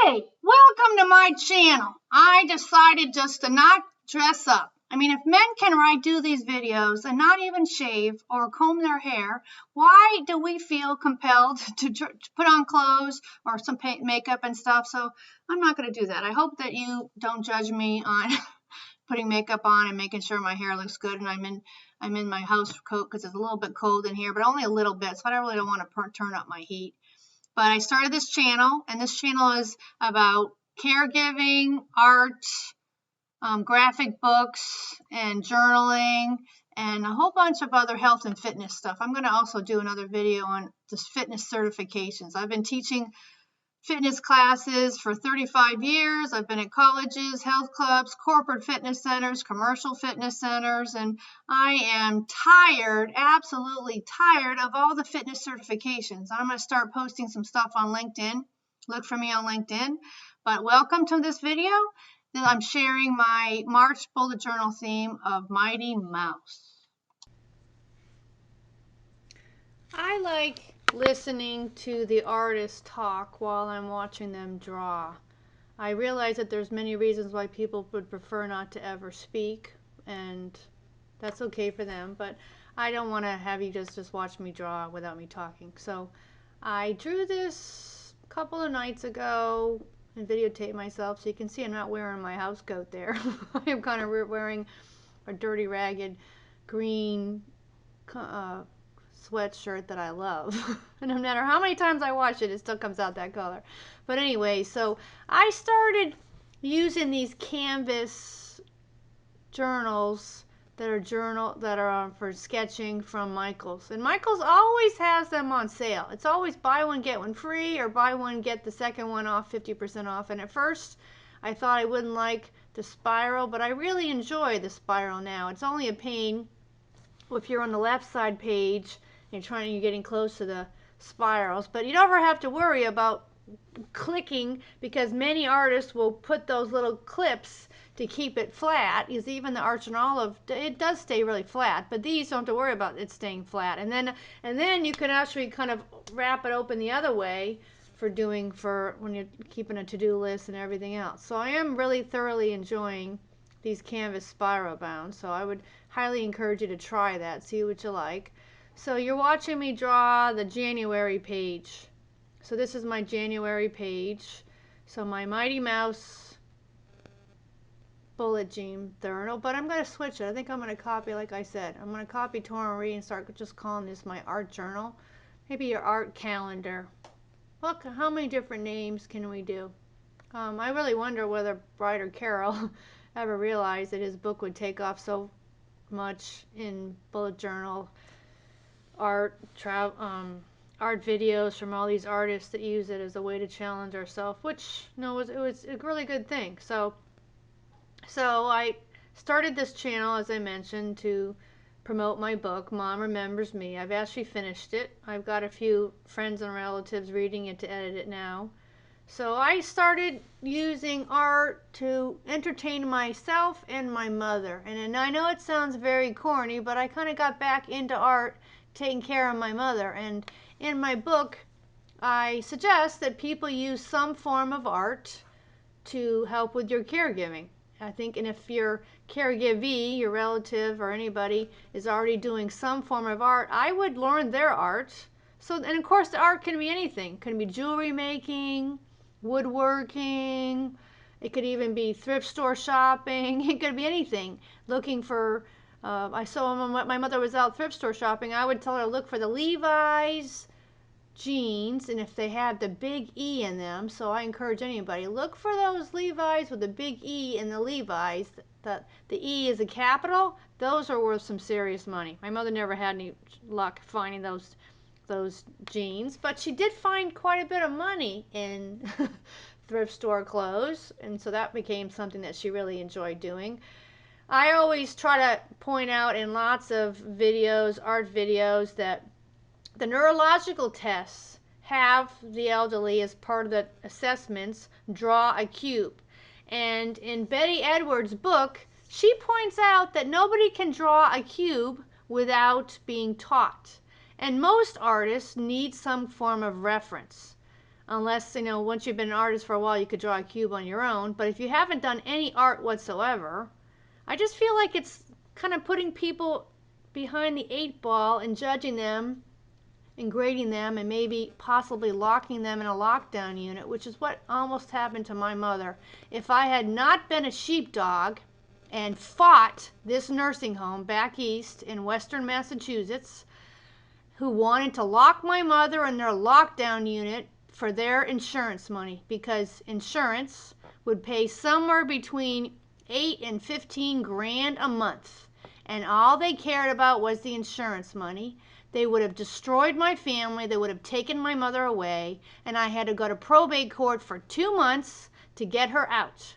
Hey, welcome to my channel. I decided just to not dress up. I mean, if men can do these videos and not even shave or comb their hair, why do we feel compelled to put on clothes or some makeup and stuff? So I'm not going to do that. I hope that you don't judge me on putting makeup on and making sure my hair looks good. And I'm in my house coat because it's a little bit cold in here, but only a little bit. So I really don't want to turn up my heat. But I started this channel, and this channel is about caregiving, art, graphic books, and journaling, and a whole bunch of other health and fitness stuff. I'm going to also do another video on just fitness certifications. I've been teaching fitness classes for 35 years. I've been at colleges, health clubs, corporate fitness centers, commercial fitness centers, and I am tired, absolutely tired of all the fitness certifications. I'm going to start posting some stuff on LinkedIn. Look for me on LinkedIn. But welcome to this video. I'm sharing my March bullet journal theme of Mighty Mouse. I like listening to the artists talk while I'm watching them draw. I realize that there's many reasons why people would prefer not to ever speak, and that's okay for them, but I don't want to have you just watch me draw without me talking. So I drew this a couple of nights ago and videotaped myself, so you can see I'm not wearing my house coat there. I'm kind of wearing a dirty, ragged green sweatshirt that I love. And no matter how many times I wash it, it still comes out that color. But anyway, so I started using these canvas journals that are for sketching from Michaels. And Michaels always has them on sale. It's always buy one get one free, or buy one get the second one off 50% off. And at first I thought I wouldn't like the spiral, but I really enjoy the spiral now. It's only a pain if you're on the left side page and you're getting close to the spirals, but you never have to worry about clicking, because many artists will put those little clips to keep it flat, because even the Arch and Olive, it does stay really flat, but these don't have to worry about it staying flat. And then you can actually kind of wrap it open the other way for when you're keeping a to-do list and everything else. So I am really thoroughly enjoying these canvas spiral bound, so I would highly encourage you to try that, see what you like. So you're watching me draw the January page. So this is my January page. So my Mighty Mouse bullet journal, but I'm going to switch it. I think I'm going to copy, like I said, I'm going to copy Tora Marie and start just calling this my art journal. Maybe your art calendar. Look, how many different names can we do? I really wonder whether writer Carol ever realized that his book would take off so much in bullet journal art videos from all these artists that use it as a way to challenge ourselves, which it was a really good thing. So I started this channel, as I mentioned, to promote my book, Mom Remembers Me. I've actually finished it. I've got a few friends and relatives reading it to edit it now. So I started using art to entertain myself and my mother. And I know it sounds very corny, but I kind of got back into art, taking care of my mother. And in my book, I suggest that people use some form of art to help with your caregiving. I think, and if your caregivee, your relative or anybody, is already doing some form of art, I would learn their art. So, and of course, the art can be anything. It can be jewelry making, woodworking. It could even be thrift store shopping. It could be anything. Looking for, I saw when my mother was out thrift store shopping, I would tell her to look for the Levi's jeans, and if they have the big E in them, so I encourage anybody, look for those Levi's with the big E in the Levi's. The E is a capital. Those are worth some serious money. My mother never had any luck finding those jeans, but she did find quite a bit of money in thrift store clothes, and so that became something that she really enjoyed doing. I always try to point out in lots of videos, art videos, that the neurological tests have the elderly, as part of the assessments, draw a cube. And in Betty Edwards' book, she points out that nobody can draw a cube without being taught. And most artists need some form of reference. unless, once you've been an artist for a while, you could draw a cube on your own. But if you haven't done any art whatsoever, I just feel like it's kind of putting people behind the 8 ball and judging them and grading them and maybe possibly locking them in a lockdown unit, which is what almost happened to my mother. If I had not been a sheepdog and fought this nursing home back east in western Massachusetts, who wanted to lock my mother in their lockdown unit for their insurance money, because insurance would pay somewhere between 8 and 15 grand a month, and all they cared about was the insurance money. They would have destroyed my family. They would have taken my mother away, and I had to go to probate court for 2 months to get her out.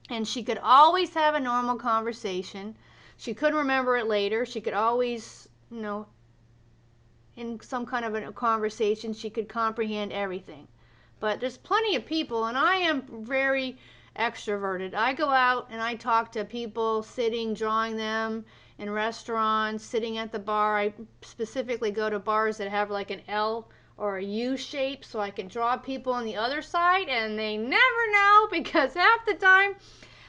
And she could always have a normal conversation. She couldn't remember it later. She could always, in some kind of a conversation, she could comprehend everything. But there's plenty of people, and I am very extroverted. I go out and I talk to people sitting, drawing them in restaurants, sitting at the bar. I specifically go to bars that have like an L or a U shape so I can draw people on the other side, and they never know because half the time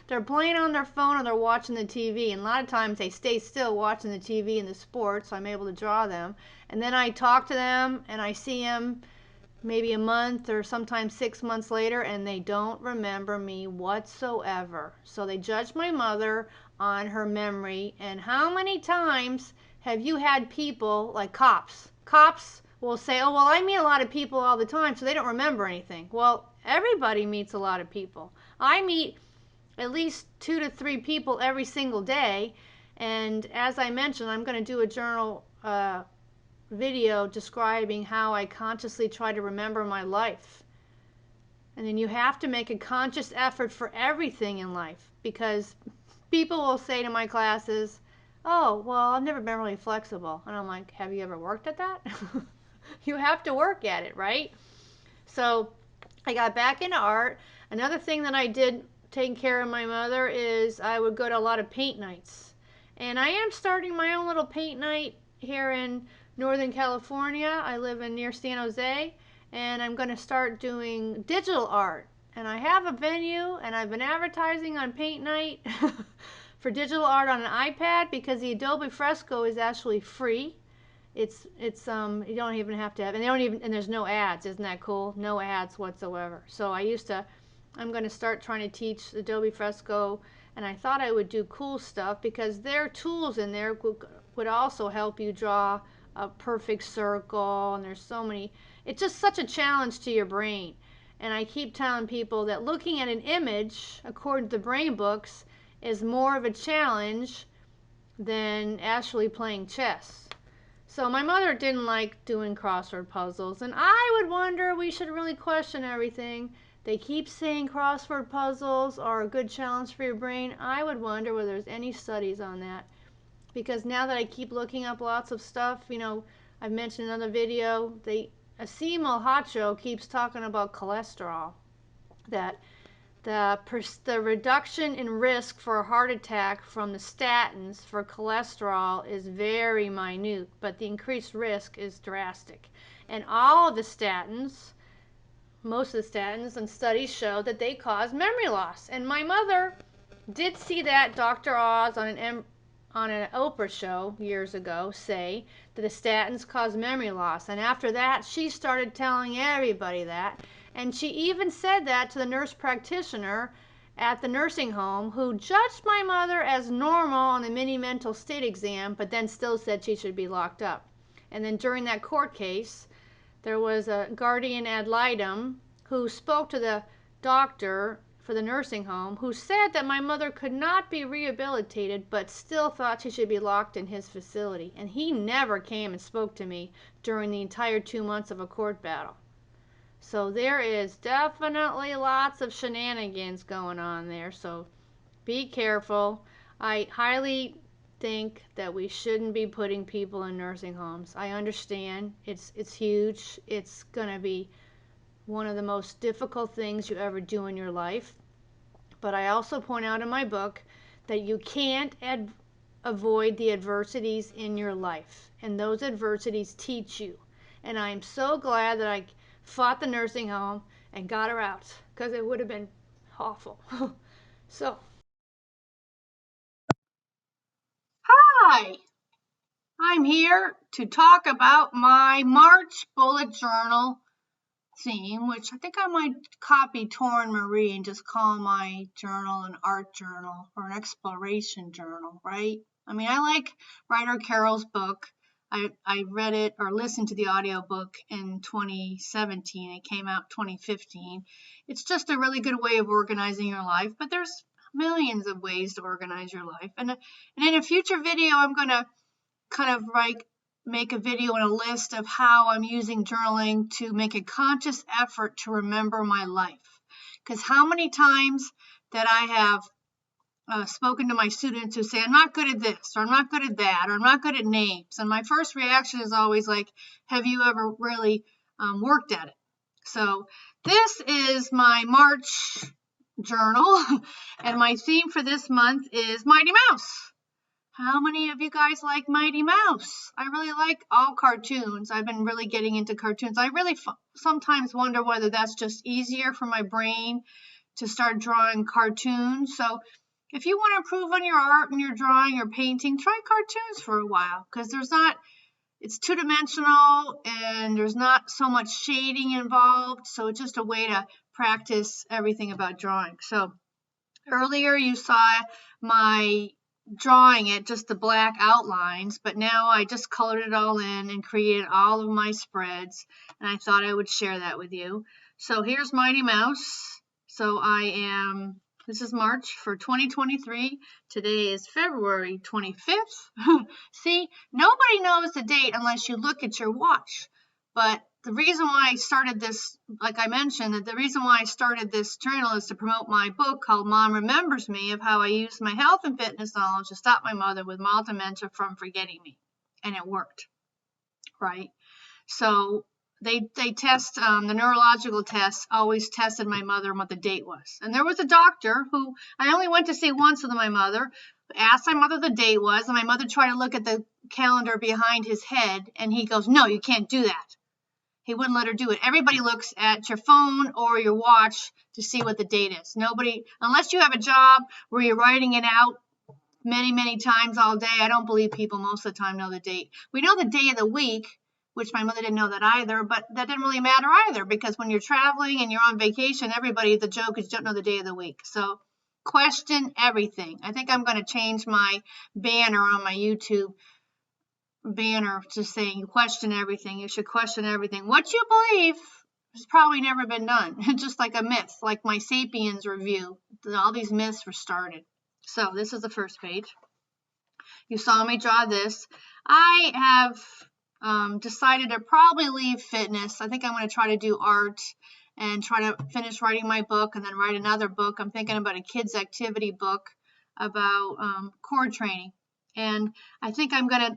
they're playing on their phone or they're watching the TV, and a lot of times they stay still watching the TV and the sports, so I'm able to draw them. And then I talk to them and I see them maybe a month or sometimes 6 months later, and they don't remember me whatsoever. So they judge my mother on her memory. And how many times have you had people like cops? Cops will say, oh, well, I meet a lot of people all the time, so they don't remember anything. Well, everybody meets a lot of people. I meet at least 2 to 3 people every single day. And as I mentioned, I'm going to do a journal video describing how I consciously try to remember my life. And then you have to make a conscious effort for everything in life, because people will say to my classes, oh, well, I've never been really flexible. And I'm like, have you ever worked at that? You have to work at it, right? So I got back into art. Another thing that I did taking care of my mother is I would go to a lot of paint nights. And I am starting my own little paint night here in Northern California. I live in near San Jose, and I'm going to start doing digital art. And I have a venue, and I've been advertising on paint night for digital art on an iPad, because the Adobe Fresco is actually free. It's you don't even have to have, and there's no ads. Isn't that cool? No ads whatsoever. So I'm going to start trying to teach Adobe Fresco, and I thought I would do cool stuff because there are tools in there would also help you draw a perfect circle, and there's so many. It's just such a challenge to your brain. And I keep telling people that looking at an image, according to the brain books, is more of a challenge than actually playing chess. So my mother didn't like doing crossword puzzles, and I would wonder, we should really question everything. They keep saying crossword puzzles are a good challenge for your brain. I would wonder whether there's any studies on that. Because now that I keep looking up lots of stuff, I've mentioned in another video, Asim Al-Hacho keeps talking about cholesterol. That the reduction in risk for a heart attack from the statins for cholesterol is very minute, but the increased risk is drastic. And all of the statins, most of the statins and studies show that they cause memory loss. And my mother did see that Dr. Oz on an Oprah show years ago say that the statins cause memory loss. And after that, she started telling everybody that. And she even said that to the nurse practitioner at the nursing home, who judged my mother as normal on the mini mental state exam, but then still said she should be locked up. And then during that court case, there was a guardian ad litem who spoke to the doctor for the nursing home, who said that my mother could not be rehabilitated, but still thought she should be locked in his facility. And he never came and spoke to me during the entire 2 months of a court battle. So there is definitely lots of shenanigans going on there. So be careful. I highly think that we shouldn't be putting people in nursing homes. I understand it's huge. It's going to be one of the most difficult things you ever do in your life. But I also point out in my book that you can't avoid the adversities in your life, and those adversities teach you. And I'm so glad that I fought the nursing home, and got her out because it would have been awful. So, hi, I'm here to talk about my March bullet journal theme, which I think I might copy Torn Marie and just call my journal an art journal or an exploration journal, right? I mean, I like Ryder Carroll's book. I read it or listened to the audiobook in 2017. It came out 2015. It's just a really good way of organizing your life, but there's millions of ways to organize your life. And in a future video, I'm going to kind of like make a video and a list of how I'm using journaling to make a conscious effort to remember my life. Because how many times that I have spoken to my students who say, I'm not good at this, or I'm not good at that, or I'm not good at names. And my first reaction is always like, have you ever really worked at it? So this is my March journal, and my theme for this month is Mighty Mouse. How many of you guys like Mighty Mouse? I really like all cartoons. I've been really getting into cartoons. I really sometimes wonder whether that's just easier for my brain to start drawing cartoons. So if you want to improve on your art and your drawing or painting, try cartoons for a while, because it's two-dimensional and there's not so much shading involved. So it's just a way to practice everything about drawing. So earlier you saw my drawing it, just the black outlines, but now I just colored it all in and created all of my spreads, and I thought I would share that with you. So here's Mighty Mouse. So this is March for 2023. Today is February 25th. See, nobody knows the date unless you look at your watch. But the reason why I started this, like I mentioned, that the reason why I started this journal is to promote my book called Mom Remembers Me, of how I used my health and fitness knowledge to stop my mother with mild dementia from forgetting me. And it worked, right? So they test, the neurological tests always tested my mother and what the date was. And there was a doctor who I only went to see once with my mother, asked my mother the date was, and my mother tried to look at the calendar behind his head, and he goes, no, you can't do that. He wouldn't let her do it. Everybody looks at your phone or your watch to see what the date is. Nobody, unless you have a job where you're writing it out many, many times all day, I don't believe people most of the time know the date. We know the day of the week, which my mother didn't know that either, but that didn't really matter either, because when you're traveling and you're on vacation, the joke is you don't know the day of the week. So question everything. I think I'm going to change my banner on my YouTube banner just saying question everything. You should question everything. What you believe has probably never been done. Just like a myth, like my Sapiens review. All these myths were started. So this is the first page. You saw me draw this. I have decided to probably leave fitness. I think I'm going to try to do art and try to finish writing my book and then write another book. I'm thinking about a kids activity book about core training. And I think I'm going to,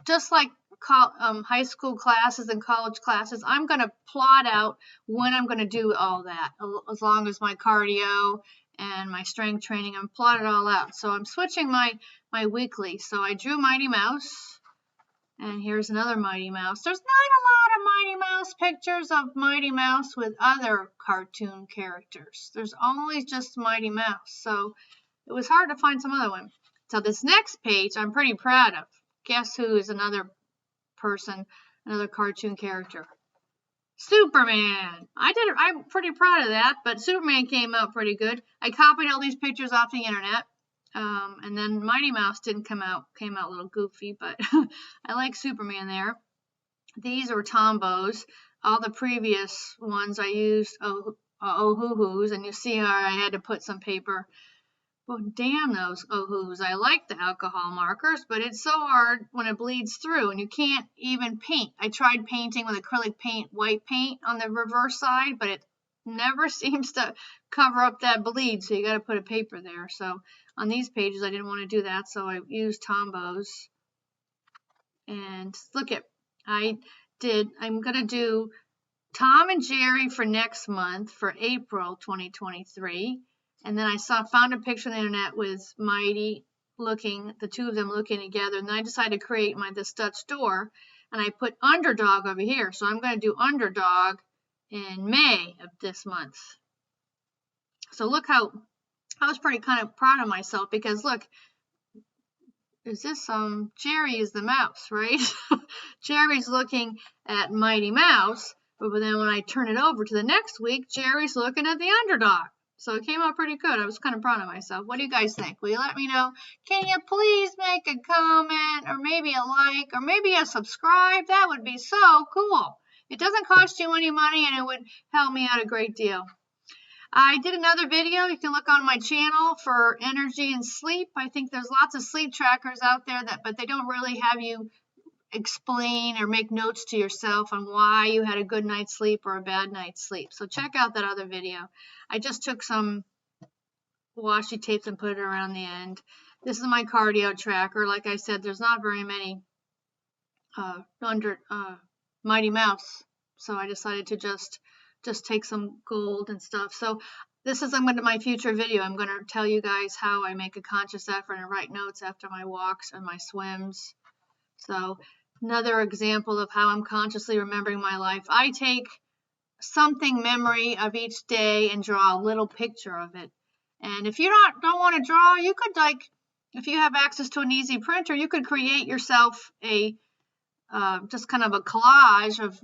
just like high school classes and college classes, I'm going to plot out when I'm going to do all that, as long as my cardio and my strength training, I'm plotted all out. So I'm switching my weekly. So I drew Mighty Mouse, and here's another Mighty Mouse. There's not a lot of Mighty Mouse pictures of Mighty Mouse with other cartoon characters. There's only just Mighty Mouse. So it was hard to find some other one. So this next page I'm pretty proud of. Guess who is another person, another cartoon character? Superman. I'm pretty proud of that, but Superman came out pretty good. I copied all these pictures off the internet. And then Mighty Mouse came out a little goofy, but I like Superman there. These are Tombos. All the previous ones I used oh-hoo-hoos, and you see how I had to put some paper. Well, damn those oh-hoos. I like the alcohol markers, but it's so hard when it bleeds through and you can't even paint. I tried painting with acrylic paint, white paint on the reverse side, but it never seems to cover up that bleed, so you got to put a paper there. So on these pages, I didn't want to do that, so I used Tombos. And look at, I'm going to do Tom and Jerry for next month, for April 2023. And then I found a picture on the internet with Mighty the two of them looking together. And then I decided to create this Dutch door, and I put Underdog over here. So I'm going to do Underdog in May of this month. So look how I was pretty kind of proud of myself, because look, is this Jerry is the mouse, right? Jerry's looking at Mighty Mouse, but then when I turn it over to the next week, Jerry's looking at the underdog. So it came out pretty good. I was kind of proud of myself. What do you guys think? Will you let me know? Can you please make a comment, or maybe a like, or maybe a subscribe? That would be so cool. It doesn't cost you any money, and it would help me out a great deal. I did another video. You can look on my channel for energy and sleep. I think there's lots of sleep trackers out there, but they don't really have you explain or make notes to yourself on why you had a good night's sleep or a bad night's sleep. So check out that other video. I just took some washi tapes and put it around the end. This is my cardio tracker. Like I said, there's not very many under Mighty Mouse, so I decided to just take some gold and stuff. So this is my future video. I'm going to tell you guys how I make a conscious effort and write notes after my walks and my swims. So another example of how I'm consciously remembering my life. I take something memory of each day and draw a little picture of it. And if you don't want to draw, you could, like, if you have access to an easy printer, you could create yourself a just kind of a collage of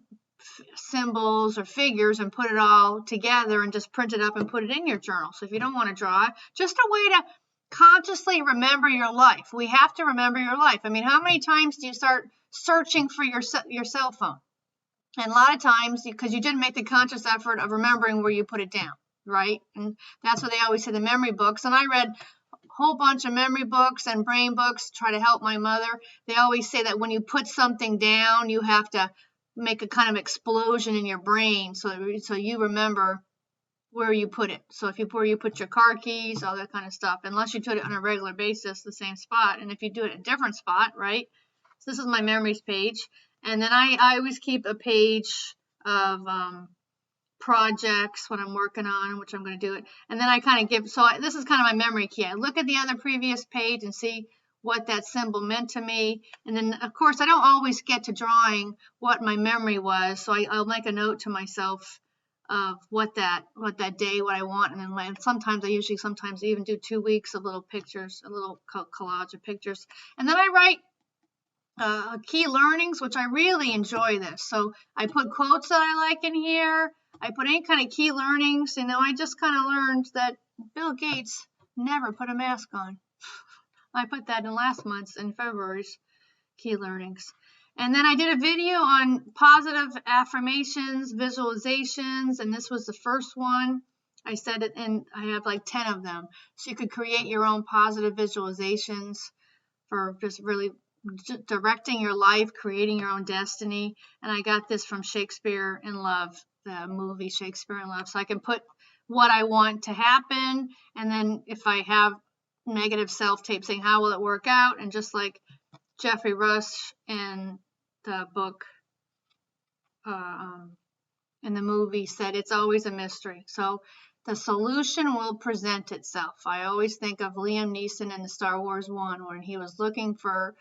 symbols or figures and put it all together and just print it up and put it in your journal. So if you don't want to draw it, just a way to consciously remember your life. We have to remember your life. I mean, how many times do you start searching for your cell phone? And a lot of times, because you didn't make the conscious effort of remembering where you put it down, right? And that's what they always say, the memory books. And I read a whole bunch of memory books and brain books to try to help my mother. They always say that when you put something down, you have to make a kind of explosion in your brain so you remember where you put it. So where you put your car keys, all that kind of stuff, unless you do it on a regular basis, the same spot. And if you do it at a different spot, right? So this is my memories page. And then I always keep a page of projects, what I'm working on, which I'm going to do it. And then I kind of this is kind of my memory key. I look at the other previous page and see what that symbol meant to me. And then, of course, I don't always get to drawing what my memory was. So I'll make a note to myself of what that day, what I want. And then sometimes I even do 2 weeks of little pictures, a little collage of pictures. And then I write key learnings, which I really enjoy this. So I put quotes that I like in here. I put any kind of key learnings. I just kind of learned that Bill Gates never put a mask on. I put that in last month's, in February's key learnings. And then I did a video on positive affirmations, visualizations, and this was the first one. I said it, and I have like 10 of them. So you could create your own positive visualizations for just really directing your life, creating your own destiny. And I got this from Shakespeare in Love, the movie Shakespeare in Love. So I can put what I want to happen, and then if I have negative self-tape saying how will it work out, and just like Jeffrey Rush in the book in the movie said, it's always a mystery. So the solution will present itself. I always think of Liam Neeson in the Star Wars 1 when he was looking for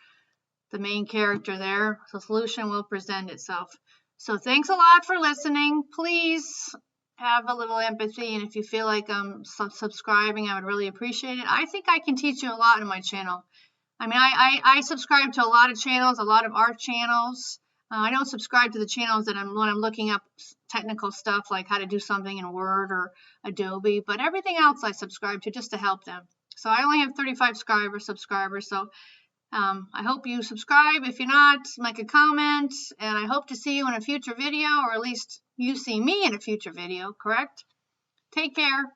the main character there. The solution will present itself. So thanks a lot for listening. Please have a little empathy, and if you feel like subscribing, I would really appreciate it. I think I can teach you a lot on my channel. I mean, I subscribe to a lot of channels, a lot of art channels. I don't subscribe to the channels that when I'm looking up technical stuff like how to do something in Word or Adobe, but everything else I subscribe to just to help them. So I only have 35 subscribers, so I hope you subscribe. If you're not, make a comment, and I hope to see you in a future video, or at least you see me in a future video, correct? Take care.